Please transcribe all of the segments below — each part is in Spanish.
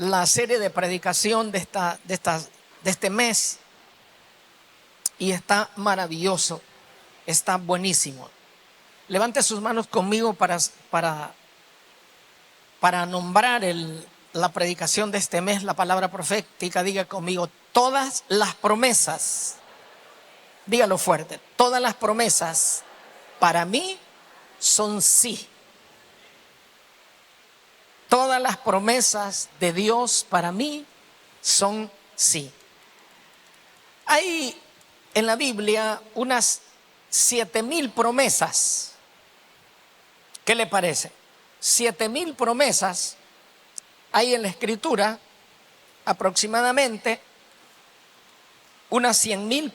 la serie de predicación de este mes y está maravilloso, está buenísimo. Levante sus manos conmigo para nombrar la predicación de este mes, la palabra profética. Diga conmigo: todas las promesas, dígalo fuerte, todas las promesas para mí son sí. Todas las promesas de Dios para mí son sí. Hay en la Biblia unas 7,000 promesas. ¿Qué le parece? 7,000 promesas hay en la Escritura, aproximadamente unas 100,000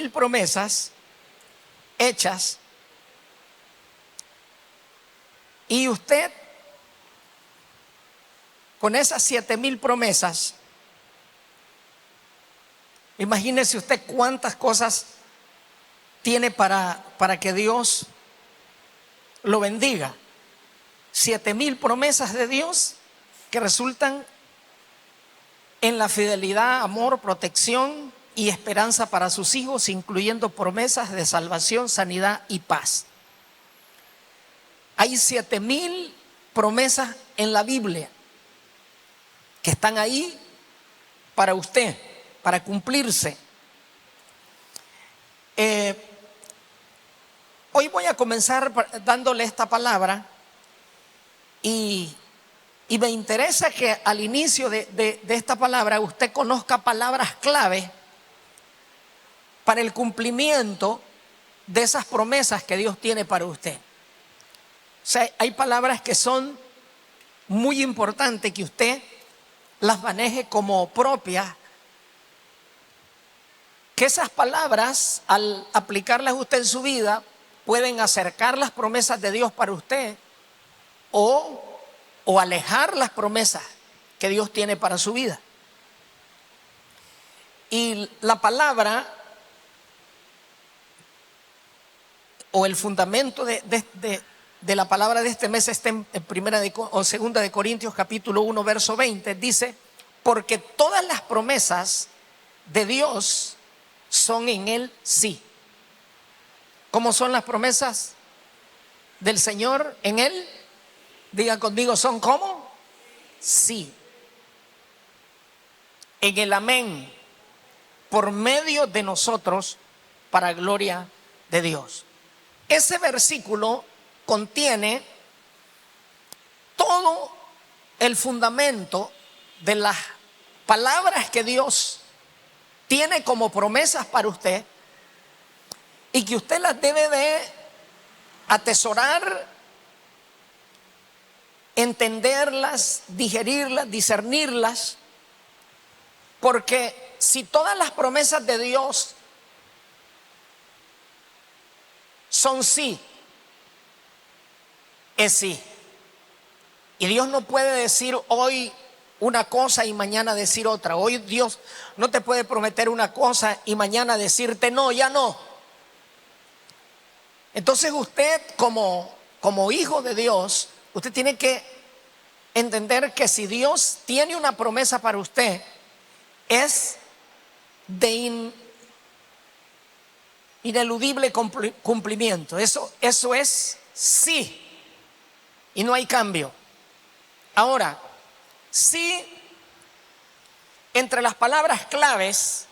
promesas hechas. Y usted, con esas 7,000 promesas, imagínese usted cuántas cosas tiene para que Dios lo bendiga. 7,000 promesas de Dios que resultan en la fidelidad, amor, protección y esperanza para sus hijos, incluyendo promesas de salvación, sanidad y paz. Hay 7,000 promesas en la Biblia que están ahí para usted, para cumplirse. Hoy voy a comenzar dándole esta palabra y me interesa que al inicio de esta palabra usted conozca palabras clave para el cumplimiento de esas promesas que Dios tiene para usted. O sea, hay palabras que son muy importantes que usted las maneje como propias, que esas palabras, al aplicarlas usted en su vida, pueden acercar las promesas de Dios para usted o alejar las promesas que Dios tiene para su vida. Y la palabra o el fundamento de la palabra de este mes está en segunda de Corintios capítulo 1 verso 20. Dice: porque todas las promesas de Dios son en Él sí. ¿Cómo son las promesas del Señor en Él? Diga conmigo: ¿son cómo? Sí. En el amén, por medio de nosotros, para gloria de Dios. Ese versículo contiene todo el fundamento de las palabras que Dios tiene como promesas para usted y que usted las debe de atesorar, entenderlas, digerirlas, discernirlas, porque si todas las promesas de Dios son sí, es sí. Y Dios no puede decir hoy una cosa y mañana decir otra. Hoy Dios no te puede prometer una cosa y mañana decirte no, ya no. Entonces usted como hijo de Dios, usted tiene que entender que si Dios tiene una promesa para usted, es de ineludible cumplimiento. Eso es sí. Y no hay cambio. Ahora, sí, entre las palabras claves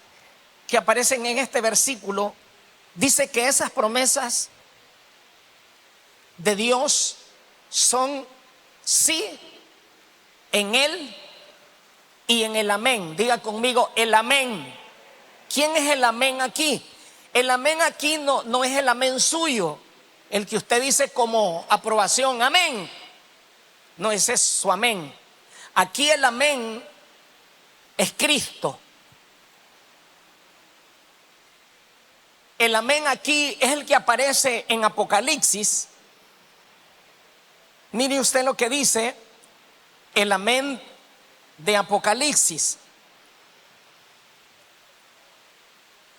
que aparecen en este versículo, dice que esas promesas de Dios son sí en Él y en el amén. Diga conmigo: el amén. ¿Quién es el amén aquí? El amén aquí no es el amén suyo, el que usted dice como aprobación, amén. No, ese es su amén. Aquí el amén es Cristo. El amén aquí es el que aparece en Apocalipsis. Mire usted lo que dice el amén de Apocalipsis.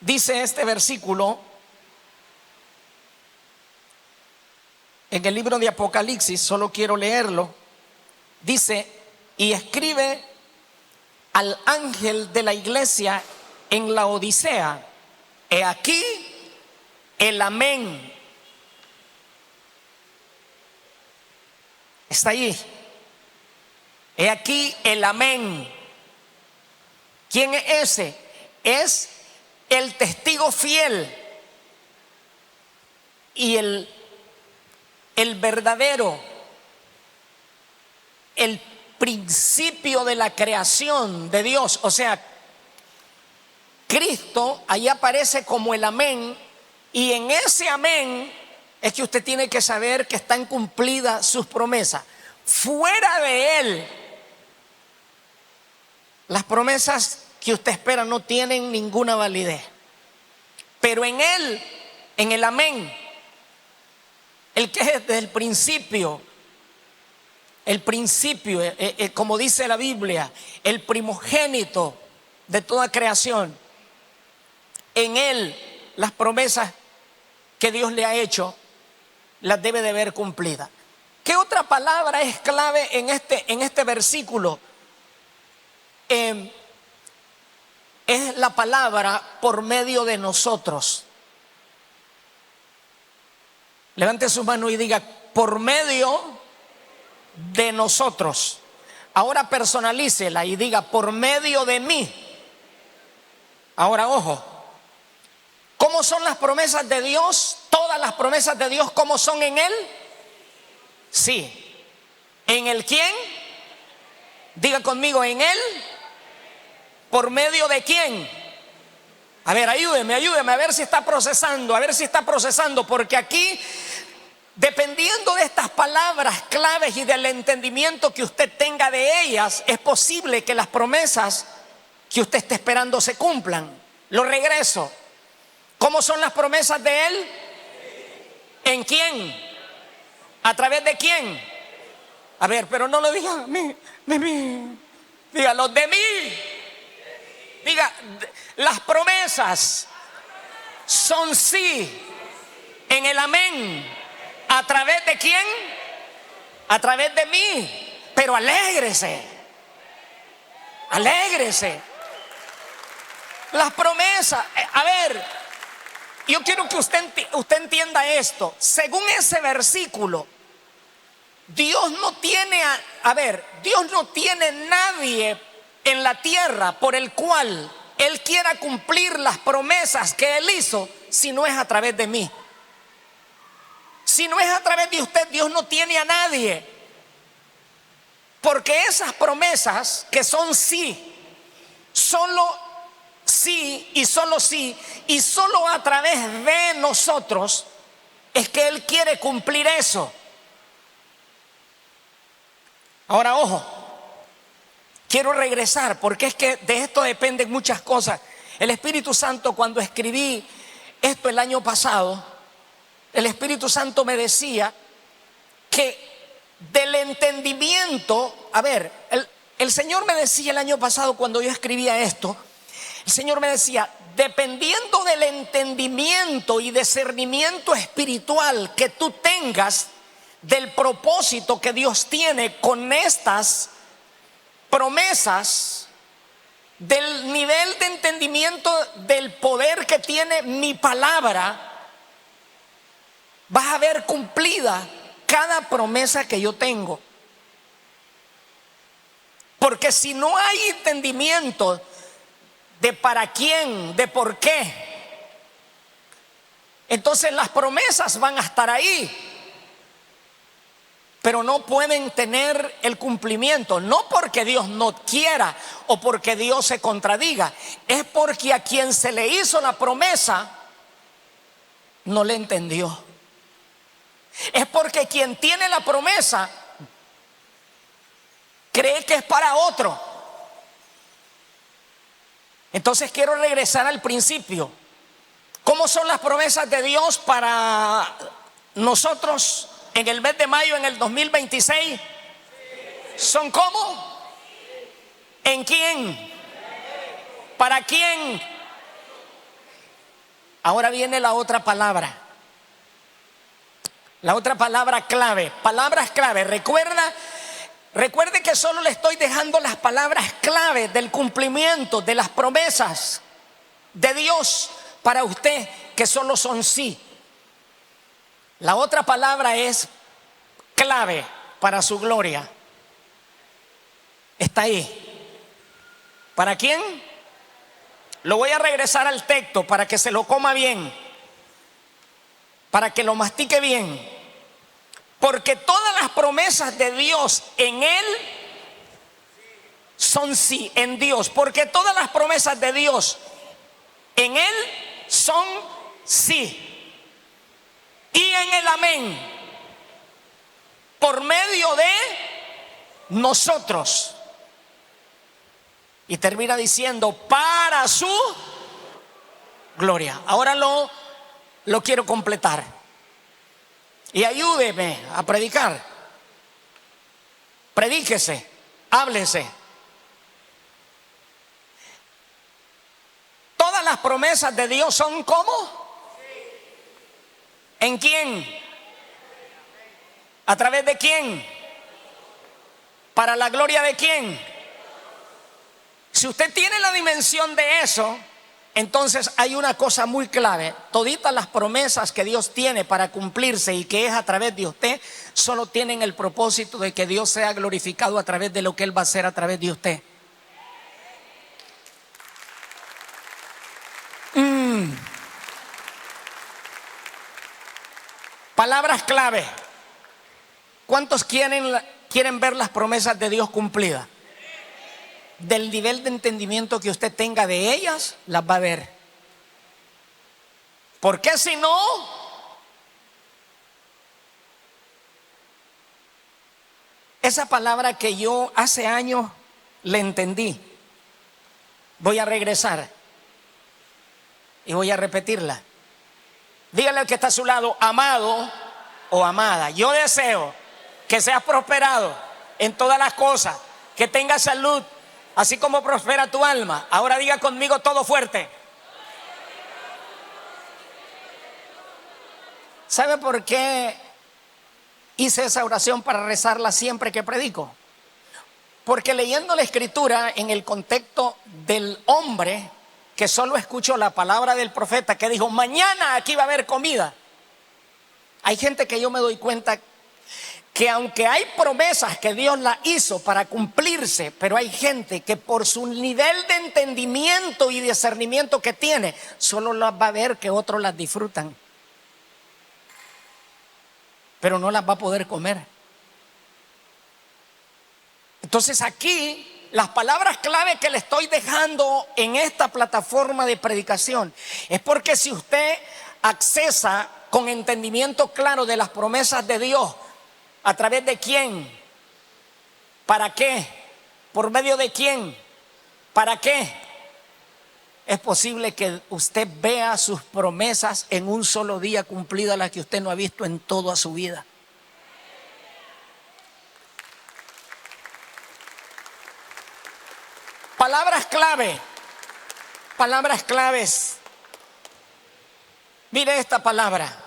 Dice este versículo en el libro de Apocalipsis, solo quiero leerlo, dice: y escribe al ángel de la iglesia en la Odisea, he aquí el amén. Está ahí. He aquí el amén. ¿Quién es ese? Es el testigo fiel y el verdadero, el principio de la creación de Dios. O sea, Cristo ahí aparece como el amén, y en ese amén es que usted tiene que saber que están cumplidas sus promesas. Fuera de Él, las promesas que usted espera no tienen ninguna validez. Pero en Él, en el amén, el que es desde el principio, como dice la Biblia, el primogénito de toda creación, en Él las promesas que Dios le ha hecho las debe de ver cumplidas. ¿Qué otra palabra es clave en este versículo? Es la palabra por medio de nosotros. Levante su mano y diga: por medio de nosotros. Ahora personalícela y diga: por medio de mí. Ahora, ojo, ¿cómo son las promesas de Dios? Todas las promesas de Dios, ¿cómo son en Él? Sí. ¿En el quién? Diga conmigo: en Él. ¿Por medio de quién? A ver, ayúdeme a ver si está procesando, porque aquí, dependiendo de estas palabras claves y del entendimiento que usted tenga de ellas, es posible que las promesas que usted esté esperando se cumplan. Lo regreso. ¿Cómo son las promesas de Él? ¿En quién? ¿A través de quién? A ver, pero no lo diga de mí. Dígalo: de mí. Diga: las promesas son sí en el amén. ¿A través de quién? A través de mí. Pero alégrese. Las promesas, a ver, yo quiero que usted entienda esto. Según ese versículo, Dios no tiene, Dios no tiene nadie en la tierra por el cual Él quiera cumplir las promesas que Él hizo, si no es a través de mí. Si no es a través de usted, Dios no tiene a nadie. Porque esas promesas que son sí, solo sí y solo sí, y solo a través de nosotros es que Él quiere cumplir eso. Ahora, ojo, quiero regresar, porque es que de esto dependen muchas cosas. El Espíritu Santo, cuando escribí esto el año pasado, el Espíritu Santo me decía que del entendimiento, el Señor me decía el año pasado, cuando yo escribía esto, el Señor me decía: dependiendo del entendimiento y discernimiento espiritual que tú tengas del propósito que Dios tiene con estas promesas, del nivel de entendimiento del poder que tiene mi palabra, vas a ver cumplida cada promesa que yo tengo. Porque si no hay entendimiento de para quién, de por qué, entonces las promesas van a estar ahí, pero no pueden tener el cumplimiento. No porque Dios no quiera o porque Dios se contradiga, es porque a quien se le hizo la promesa no le entendió. Es porque quien tiene la promesa cree que es para otro. Entonces quiero regresar al principio. ¿Cómo son las promesas de Dios para nosotros en el mes de mayo en el 2026? ¿Son cómo? ¿En quién? ¿Para quién? Ahora viene la otra palabra. La otra palabra clave, palabras clave. Recuerde que solo le estoy dejando las palabras clave del cumplimiento de las promesas de Dios para usted, que solo son sí. La otra palabra es clave para su gloria. Está ahí. ¿Para quién? Lo voy a regresar al texto para que se lo coma bien, para que lo mastique bien. Porque todas las promesas de Dios en Él son sí, en Dios. Porque todas las promesas de Dios en Él son sí. Y en el amén, por medio de nosotros. Y termina diciendo, para su gloria. Ahora lo quiero completar. Y ayúdeme a predicar. Predíquese, háblese. Todas las promesas de Dios son ¿cómo? ¿En quién? ¿A través de quién? ¿Para la gloria de quién? Si usted tiene la dimensión de eso, entonces hay una cosa muy clave. Toditas las promesas que Dios tiene para cumplirse y que es a través de usted, solo tienen el propósito de que Dios sea glorificado a través de lo que Él va a hacer a través de usted. Palabras clave. ¿Cuántos quieren ver las promesas de Dios cumplidas? Del nivel de entendimiento que usted tenga de ellas, las va a ver. Porque si no, esa palabra que yo hace años le entendí, voy a regresar y voy a repetirla. Dígale al que está a su lado, amado o amada, yo deseo que seas prosperado en todas las cosas, que tengas salud, así como prospera tu alma. Ahora diga conmigo todo fuerte. ¿Sabe por qué hice esa oración para rezarla siempre que predico? Porque leyendo la escritura en el contexto del hombre que solo escuchó la palabra del profeta que dijo, mañana aquí va a haber comida. Hay gente que yo me doy cuenta que aunque hay promesas que Dios las hizo para cumplirse, pero hay gente que por su nivel de entendimiento y discernimiento que tiene, solo las va a ver que otros las disfrutan, pero no las va a poder comer. Entonces aquí las palabras clave que le estoy dejando en esta plataforma de predicación es porque si usted accesa con entendimiento claro de las promesas de Dios, ¿a través de quién? ¿Para qué? ¿Por medio de quién? ¿Para qué? Es posible que usted vea sus promesas en un solo día cumplidas, las que usted no ha visto en toda su vida. Palabras clave, palabras claves. Mire esta palabra.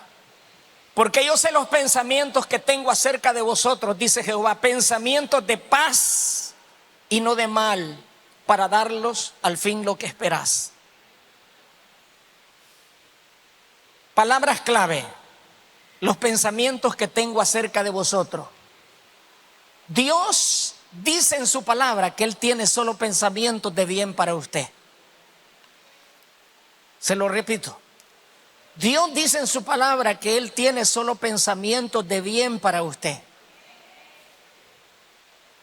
Porque yo sé los pensamientos que tengo acerca de vosotros, dice Jehová, pensamientos de paz y no de mal, para darlos al fin lo que esperás. Palabras clave, los pensamientos que tengo acerca de vosotros. Dios dice en su palabra que Él tiene solo pensamientos de bien para usted. Se lo repito. Dios dice en su palabra que Él tiene solo pensamientos de bien para usted.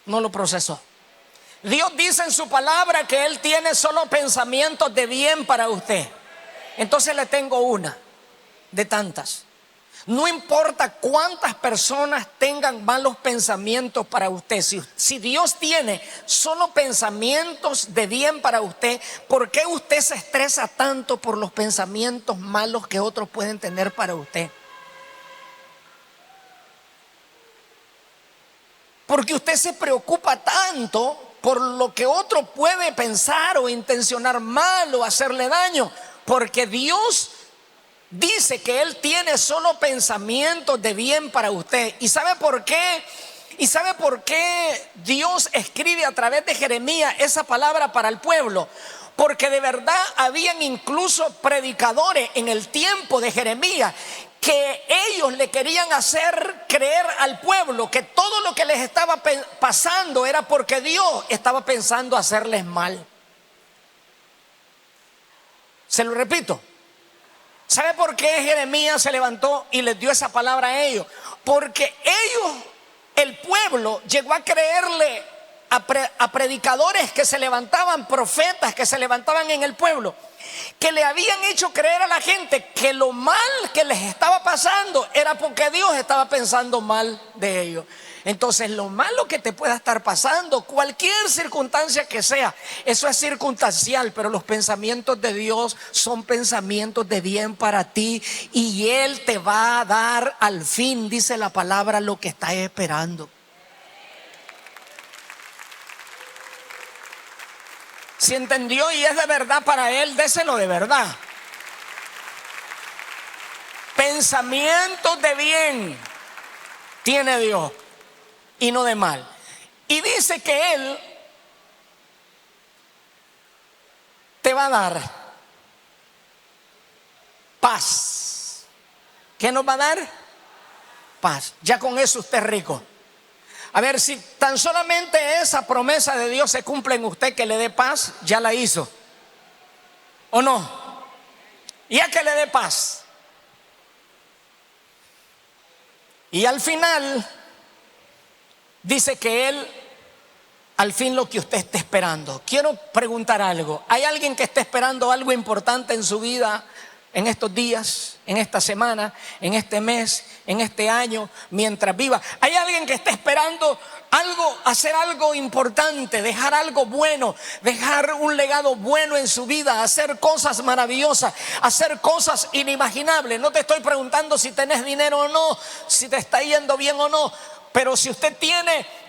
No lo procesó. Dios dice en su palabra que Él tiene solo pensamientos de bien para usted. Entonces le tengo una de tantas. No importa cuántas personas tengan malos pensamientos para usted, si Dios tiene solo pensamientos de bien para usted, ¿por qué usted se estresa tanto por los pensamientos malos que otros pueden tener para usted? Porque usted se preocupa tanto por lo que otro puede pensar o intencionar mal o hacerle daño, porque Dios dice que Él tiene solo pensamientos de bien para usted. ¿Y sabe por qué? ¿Y sabe por qué Dios escribe a través de Jeremías esa palabra para el pueblo? Porque de verdad habían incluso predicadores en el tiempo de Jeremías que ellos le querían hacer creer al pueblo que todo lo que les estaba pasando era porque Dios estaba pensando hacerles mal. Se lo repito. ¿Sabe por qué Jeremías se levantó y les dio esa palabra a ellos? Porque ellos, el pueblo, llegó a creerle a predicadores que se levantaban, profetas que se levantaban en el pueblo, que le habían hecho creer a la gente que lo mal que les estaba pasando era porque Dios estaba pensando mal de ellos. Entonces, lo malo que te pueda estar pasando, cualquier circunstancia que sea, eso es circunstancial, pero los pensamientos de Dios son pensamientos de bien para ti, y Él te va a dar al fin, dice la palabra, lo que estás esperando. Si entendió y es de verdad para Él, déselo de verdad. Pensamientos de bien tiene Dios y no de mal. Y dice que Él te va a dar paz. ¿Qué nos va a dar? Paz. Ya con eso usted es rico. A ver, si tan solamente esa promesa de Dios se cumple en usted, que le dé paz, ya la hizo. ¿O no? Ya que le dé paz. Y al final dice que Él, al fin, lo que usted esté esperando. Quiero preguntar algo. ¿Hay alguien que esté esperando algo importante en su vida en estos días, en esta semana, en este mes, en este año, mientras viva? ¿Hay alguien que esté esperando algo, hacer algo importante, dejar algo bueno, dejar un legado bueno en su vida, hacer cosas maravillosas, hacer cosas inimaginables? No te estoy preguntando si tenés dinero o no, si te está yendo bien o no, pero si usted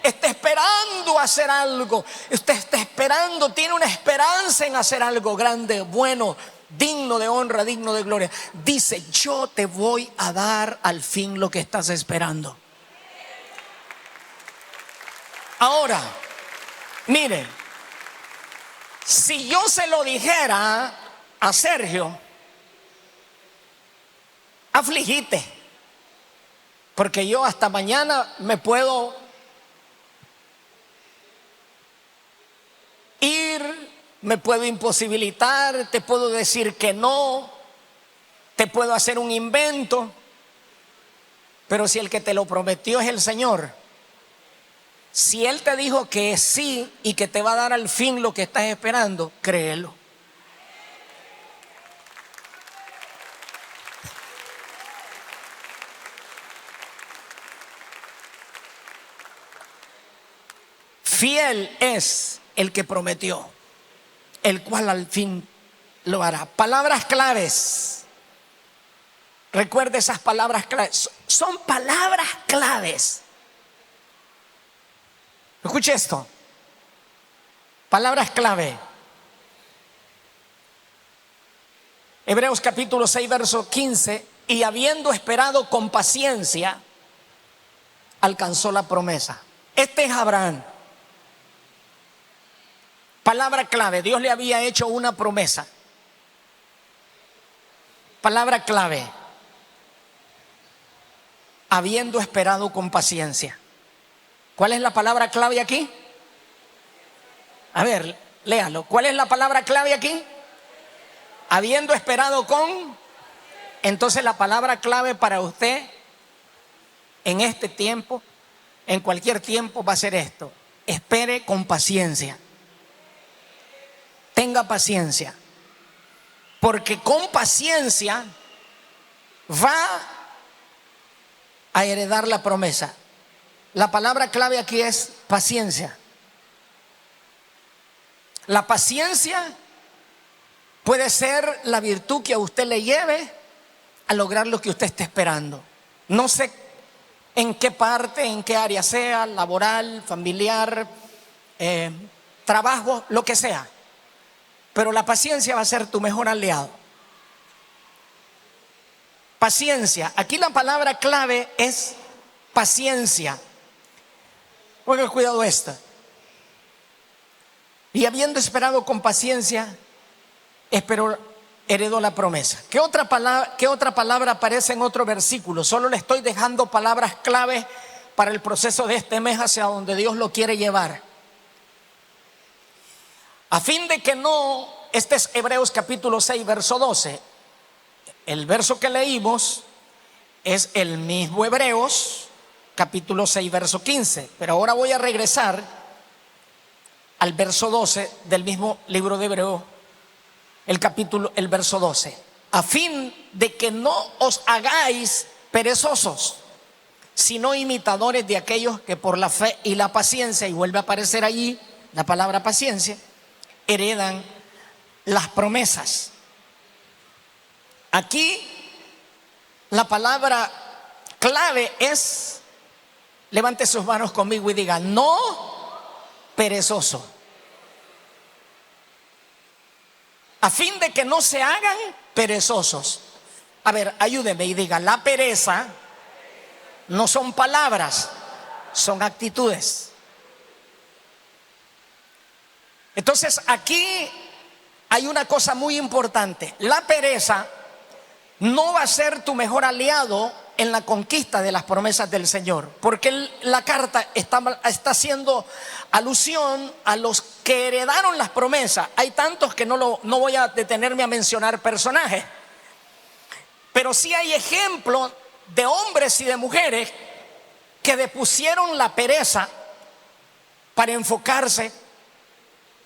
está esperando hacer algo, usted está esperando, tiene una esperanza en hacer algo grande, bueno, digno de honra, digno de gloria, dice: yo te voy a dar al fin lo que estás esperando. Ahora, mire, si yo se lo dijera a Sergio, afligite, porque yo hasta mañana me puedo ir, me puedo imposibilitar, te puedo decir que no, te puedo hacer un invento. Pero si el que te lo prometió es el Señor, si Él te dijo que sí y que te va a dar al fin lo que estás esperando, créelo. Fiel es el que prometió, el cual al fin lo hará. Palabras claves. Recuerde esas palabras claves. Son palabras claves. Escuche esto. Palabras clave. Hebreos capítulo 6, verso 15. Y habiendo esperado con paciencia, alcanzó la promesa. Este es Abraham. Palabra clave. Dios le había hecho una promesa. Palabra clave. Habiendo esperado con paciencia. ¿Cuál es la palabra clave aquí? A ver, léalo. ¿Cuál es la palabra clave aquí? Habiendo esperado con. Entonces la palabra clave para usted en este tiempo, en cualquier tiempo, va a ser esto: espere con paciencia. Tenga paciencia, porque con paciencia va a heredar la promesa. La palabra clave aquí es paciencia. La paciencia puede ser la virtud que a usted le lleve a lograr lo que usted esté esperando. No sé en qué parte, en qué área sea, laboral, familiar, trabajo, lo que sea. Pero la paciencia va a ser tu mejor aliado. Paciencia. Aquí la palabra clave es paciencia. Pongan cuidado esta. Y habiendo esperado con paciencia, heredó la promesa. ¿Qué otra palabra aparece en otro versículo? Solo le estoy dejando palabras claves para el proceso de este mes hacia donde Dios lo quiere llevar. A fin de que no, este es Hebreos capítulo 6, verso 12. El verso que leímos es el mismo Hebreos capítulo 6, verso 15. Pero ahora voy a regresar al verso 12 del mismo libro de Hebreos, el verso 12. A fin de que no os hagáis perezosos, sino imitadores de aquellos que por la fe y la paciencia, y vuelve a aparecer allí la palabra paciencia, heredan las promesas. Aquí la palabra clave es, levante sus manos conmigo y diga, no perezoso. A fin de que no se hagan perezosos. A ver, ayúdeme y diga, la pereza no son palabras, son actitudes. Entonces aquí hay una cosa muy importante. La pereza no va a ser tu mejor aliado en la conquista de las promesas del Señor, porque la carta está haciendo alusión a los que heredaron las promesas. Hay tantos que no voy a detenerme a mencionar personajes, pero sí hay ejemplos de hombres y de mujeres que depusieron la pereza para enfocarse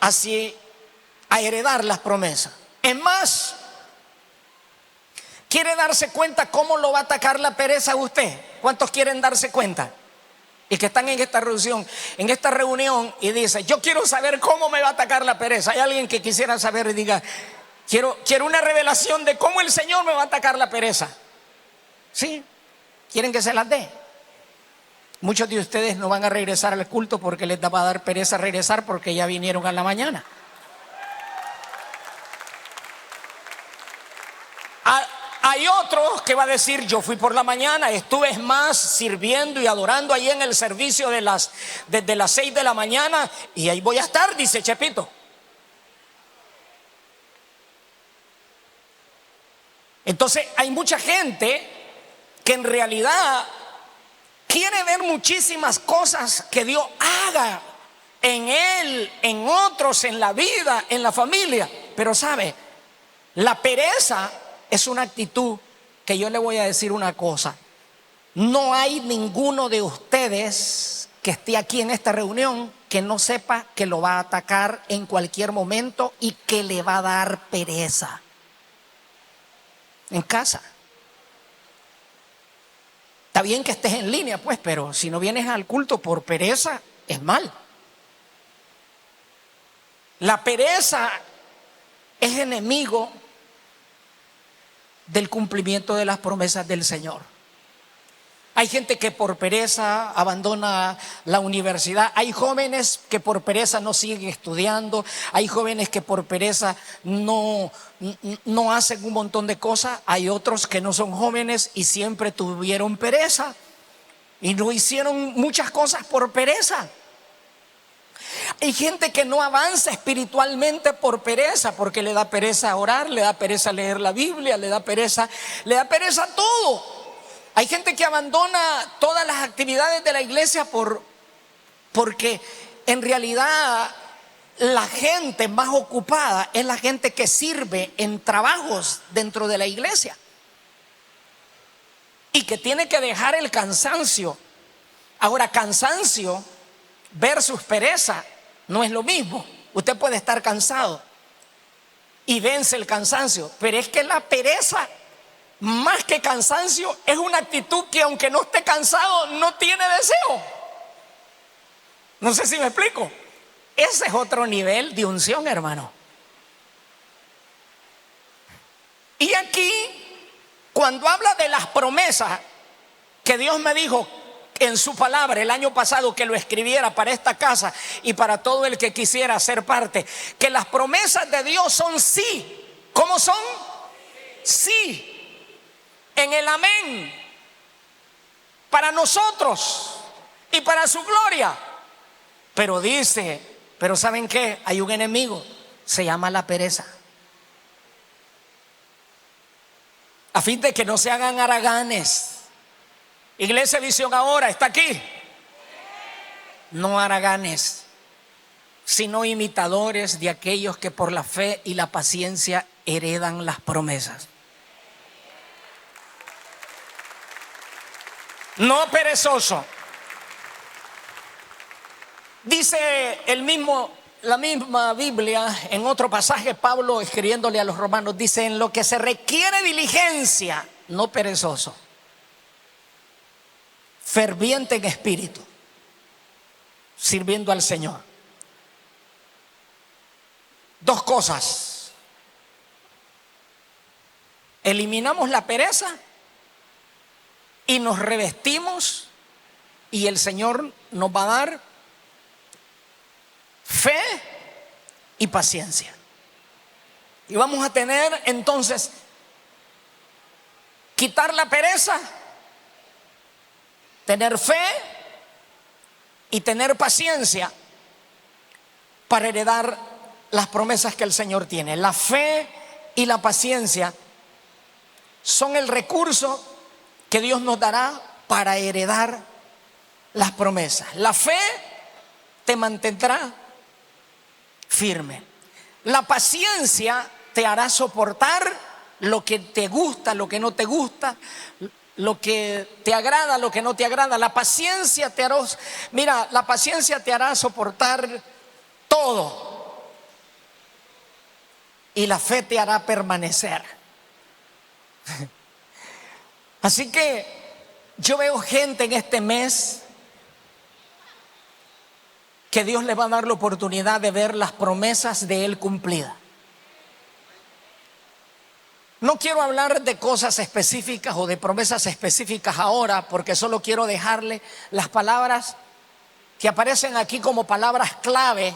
a heredar las promesas. Es más, ¿quiere darse cuenta cómo lo va a atacar la pereza a usted? ¿Cuántos quieren darse cuenta? Y que están en esta reunión y dice, yo quiero saber cómo me va a atacar la pereza. Hay alguien que quisiera saber y diga, quiero una revelación de cómo el Señor me va a atacar la pereza. ¿Sí? ¿Quieren que se las dé? Muchos de ustedes no van a regresar al culto porque les va a dar pereza regresar porque ya vinieron a la mañana. Hay otros que va a decir, yo fui por la mañana, estuve más sirviendo y adorando ahí en el servicio desde las 6 de la mañana y ahí voy a estar, dice Chepito. Entonces hay mucha gente que en realidad quiere ver muchísimas cosas que Dios haga en él, en otros, en la vida, en la familia. Pero sabe, la pereza es una actitud que yo le voy a decir una cosa. No hay ninguno de ustedes que esté aquí en esta reunión que no sepa que lo va a atacar en cualquier momento y que le va a dar pereza en casa. Está bien que estés en línea, pues, pero si no vienes al culto por pereza, es mal. La pereza es enemigo del cumplimiento de las promesas del Señor. Hay gente que por pereza abandona la universidad. Hay jóvenes que por pereza no siguen estudiando. Hay jóvenes que por pereza no hacen un montón de cosas. Hay otros que no son jóvenes y siempre tuvieron pereza y no hicieron muchas cosas por pereza. Hay gente que no avanza espiritualmente por pereza, porque le da pereza orar, le da pereza leer la Biblia, le da pereza todo. Hay gente que abandona todas las actividades de la iglesia porque en realidad la gente más ocupada es la gente que sirve en trabajos dentro de la iglesia y que tiene que dejar el cansancio. Ahora, cansancio versus pereza no es lo mismo. Usted puede estar cansado y vence el cansancio, pero es que la pereza, más que cansancio, es una actitud que aunque no esté cansado, no tiene deseo. No sé si me explico. Ese es otro nivel de unción, hermano. Y aquí, cuando habla de las promesas que Dios me dijo en su palabra el año pasado que lo escribiera para esta casa y para todo el que quisiera ser parte, que las promesas de Dios son sí. ¿Cómo son? Sí. en el amén, para nosotros y para su gloria. Pero dice, pero ¿saben qué? Hay un enemigo, se llama la pereza. A fin de que no se hagan haraganes. Iglesia Visión Ahora, ¿está aquí? No haraganes, sino imitadores de aquellos que por la fe y la paciencia heredan las promesas. No perezoso. Dice la misma Biblia, en otro pasaje, Pablo escribiéndole a los romanos, dice: en lo que se requiere diligencia, no perezoso, ferviente en espíritu, sirviendo al Señor. Dos cosas: eliminamos la pereza y nos revestimos, y el Señor nos va a dar fe y paciencia. Y vamos a tener entonces, quitar la pereza, tener fe y tener paciencia para heredar las promesas que el Señor tiene. La fe y la paciencia son el recurso que Dios nos dará para heredar las promesas. La fe te mantendrá firme. La paciencia te hará soportar lo que te gusta, lo que no te gusta, lo que te agrada, lo que no te agrada. La paciencia te hará, mira, la paciencia te hará soportar todo. Y la fe te hará permanecer. Así que yo veo gente en este mes que Dios le va a dar la oportunidad de ver las promesas de Él cumplidas. No quiero hablar de cosas específicas o de promesas específicas ahora, porque solo quiero dejarle las palabras que aparecen aquí como palabras clave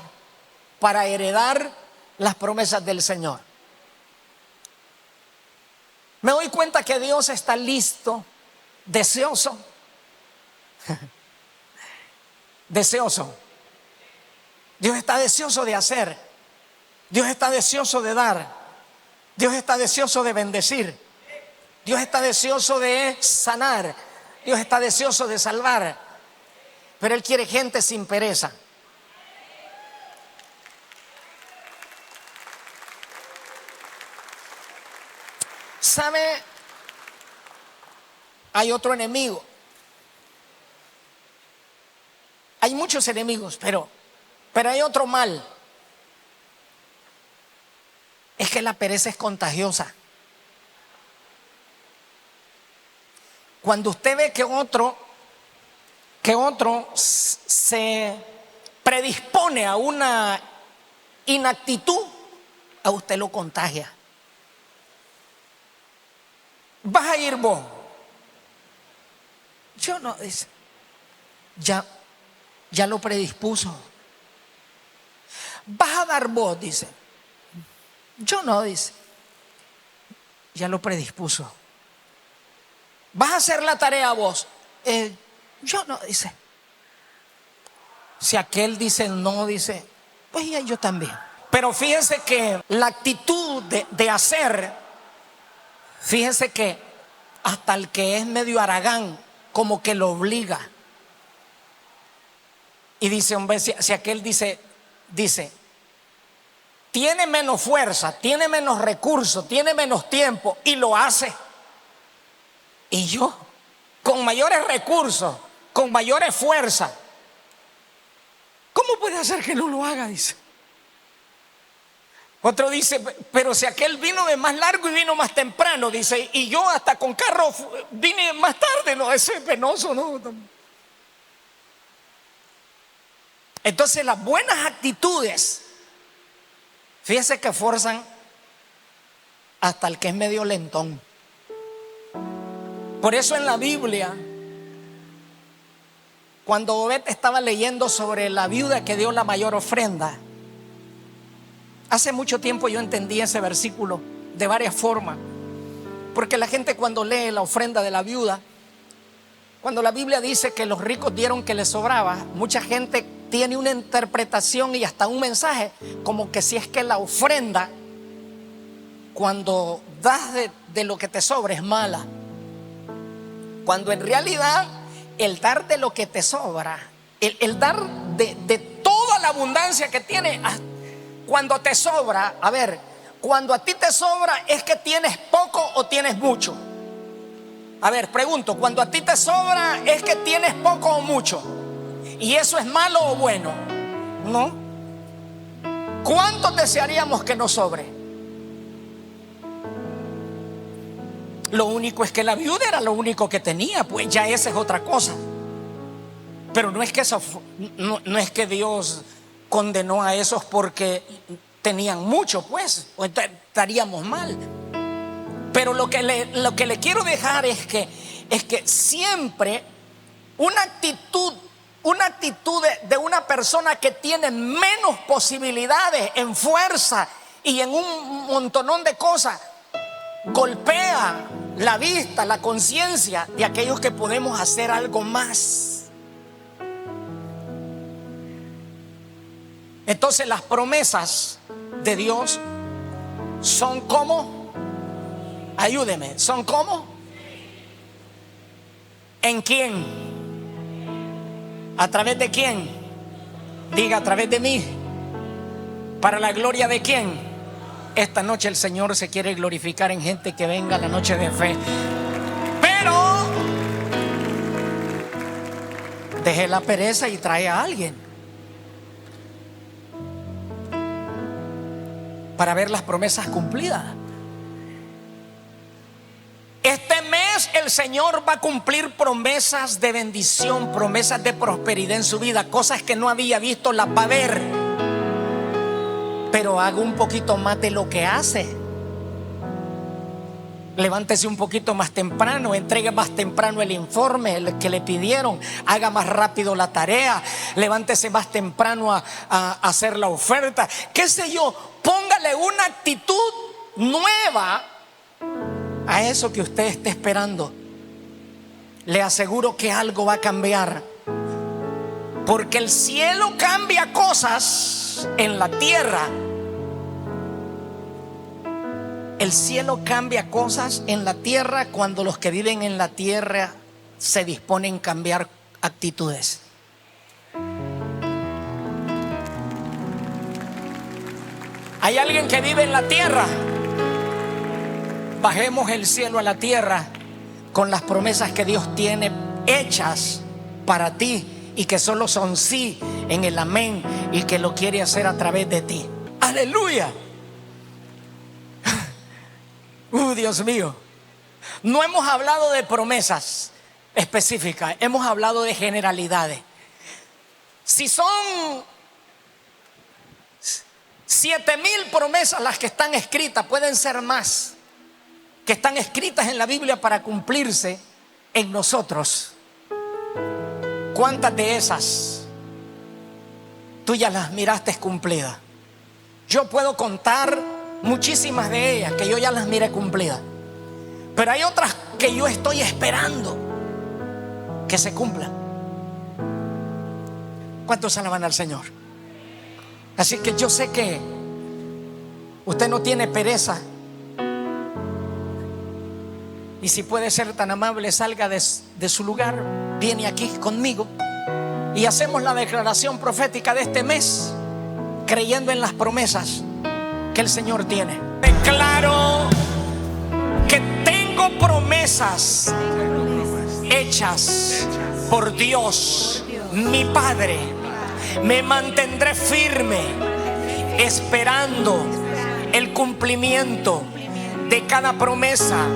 para heredar las promesas del Señor. Me doy cuenta que Dios está listo, deseoso, deseoso. Dios está deseoso de hacer. Dios está deseoso de dar. Dios está deseoso de bendecir. Dios está deseoso de sanar. Dios está deseoso de salvar. Pero Él quiere gente sin pereza. ¿Sabe? Hay otro enemigo. Hay muchos enemigos, pero hay otro mal. Es que la pereza es contagiosa. Cuando usted ve que otro se predispone a una inactitud, a usted lo contagia. Vas a ir vos. Yo no, dice. Ya lo predispuso. Vas a dar vos, dice. Yo no, dice. Ya lo predispuso. Vas a hacer la tarea vos. Yo no, dice. Si aquel dice no, dice, pues ya yo también. Pero fíjense que la actitud de hacer, fíjense que hasta el que es medio haragán, como que lo obliga. Y dice, hombre, si aquel dice, tiene menos fuerza, tiene menos recursos, tiene menos tiempo y lo hace. Y yo, con mayores recursos, con mayores fuerzas, ¿cómo puede hacer que no lo haga? Dice. Otro dice, pero si aquel vino de más largo y vino más temprano, dice, y yo hasta con carro vine más tarde, no, ese es penoso, no. Entonces las buenas actitudes, fíjese que forzan hasta el que es medio lentón. Por eso en la Biblia, cuando Obed estaba leyendo sobre la viuda que dio la mayor ofrenda, hace mucho tiempo yo entendí ese versículo de varias formas. Porque la gente cuando lee la ofrenda de la viuda, cuando la Biblia dice que los ricos dieron que les sobraba, mucha gente tiene una interpretación y hasta un mensaje como que si es que la ofrenda, cuando das de lo que te sobra, es mala. Cuando en realidad el dar de lo que te sobra, el dar de toda la abundancia que tienes, cuando te sobra, a ver, cuando a ti te sobra, ¿es que tienes poco o tienes mucho? A ver, pregunto, cuando a ti te sobra, ¿es que tienes poco o mucho? ¿Y eso es malo o bueno? No. ¿Cuántos desearíamos que nos sobre? Lo único es que la viuda era lo único que tenía, pues ya esa es otra cosa. Pero no es que no es que Dios condenó a esos porque tenían mucho, pues estaríamos mal. Pero lo que le quiero dejar es que siempre una actitud de una persona que tiene menos posibilidades en fuerza y en un montonón de cosas, golpea la vista, la conciencia de aquellos que podemos hacer algo más. Entonces las promesas de Dios son como, ayúdeme, son como, ¿en quién? ¿A través de quién? Diga, a través de mí. ¿Para la gloria de quién? Esta noche el Señor se quiere glorificar en gente que venga a la noche de fe. Pero deje la pereza y trae a alguien para ver las promesas cumplidas. Este mes el Señor va a cumplir promesas de bendición, promesas de prosperidad en su vida, cosas que no había visto, las va a ver. Pero haga un poquito más de lo que hace. Levántese un poquito más temprano, entregue más temprano el informe que le pidieron, haga más rápido la tarea, levántese más temprano a hacer la oferta, qué sé yo, póngale una actitud nueva a eso que usted esté esperando. Le aseguro que algo va a cambiar, porque el cielo cambia cosas en la tierra. El cielo cambia cosas en la tierra cuando los que viven en la tierra se disponen a cambiar actitudes. ¿Hay alguien que vive en la tierra? Bajemos el cielo a la tierra con las promesas que Dios tiene hechas para ti y que solo son sí en el amén y que lo quiere hacer a través de ti. Aleluya. Dios mío, no hemos hablado de promesas específicas, hemos hablado de generalidades. Si son 7,000 promesas las que están escritas, pueden ser más, que están escritas en la Biblia para cumplirse en nosotros. ¿Cuántas de esas tú ya las miraste cumplidas? Yo puedo contar muchísimas de ellas que yo ya las miré cumplidas, pero hay otras que yo estoy esperando que se cumplan. ¿Cuántos alaban al Señor? Así que yo sé que usted no tiene pereza, y si puede ser tan amable, salga de su lugar, viene aquí conmigo y hacemos la declaración profética de este mes, creyendo en las promesas que el Señor tiene. Declaro que tengo promesas hechas por Dios, mi Padre. Me mantendré firme esperando el cumplimiento de cada promesa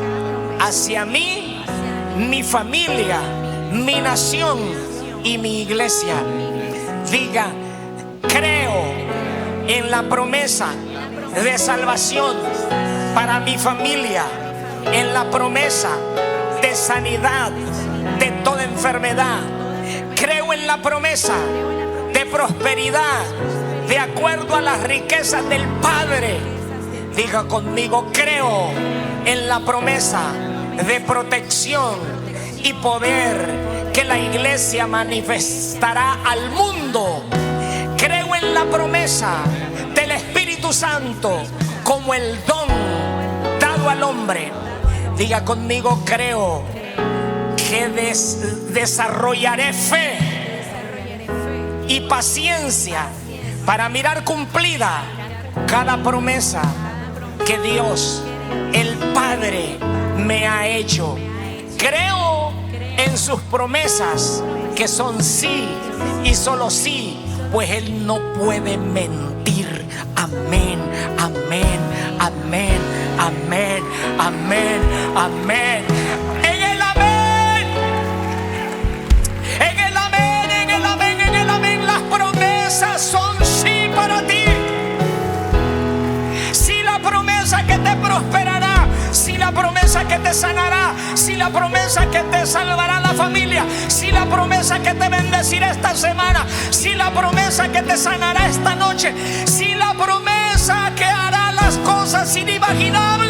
hacia mí, mi familia, mi nación y mi iglesia. Diga, creo en la promesa de salvación para mi familia, en la promesa de sanidad de toda enfermedad. Creo en la promesa de prosperidad de acuerdo a las riquezas del Padre. Diga conmigo, creo en la promesa de protección y poder que la iglesia manifestará al mundo. Creo en la promesa del Espíritu Santo como el don dado al hombre. Diga conmigo: creo que desarrollaré fe y paciencia para mirar cumplida cada promesa que Dios, el Padre, me ha hecho. Creo en sus promesas que son sí y solo sí, pues Él no puede mentir. Amén, amén, amén, amén, amén, amén. En el amén, en el amén, en el amén, en el amén, las promesas son sí para ti. Sí, la promesa que te prosperará, sí, la promesa que te sanará, sí, la promesa que te salvará la familia, sí, la promesa que te bendecirá esta semana, sí, la promesa que te sanará esta noche, sí, la promesa que hará las cosas inimaginables.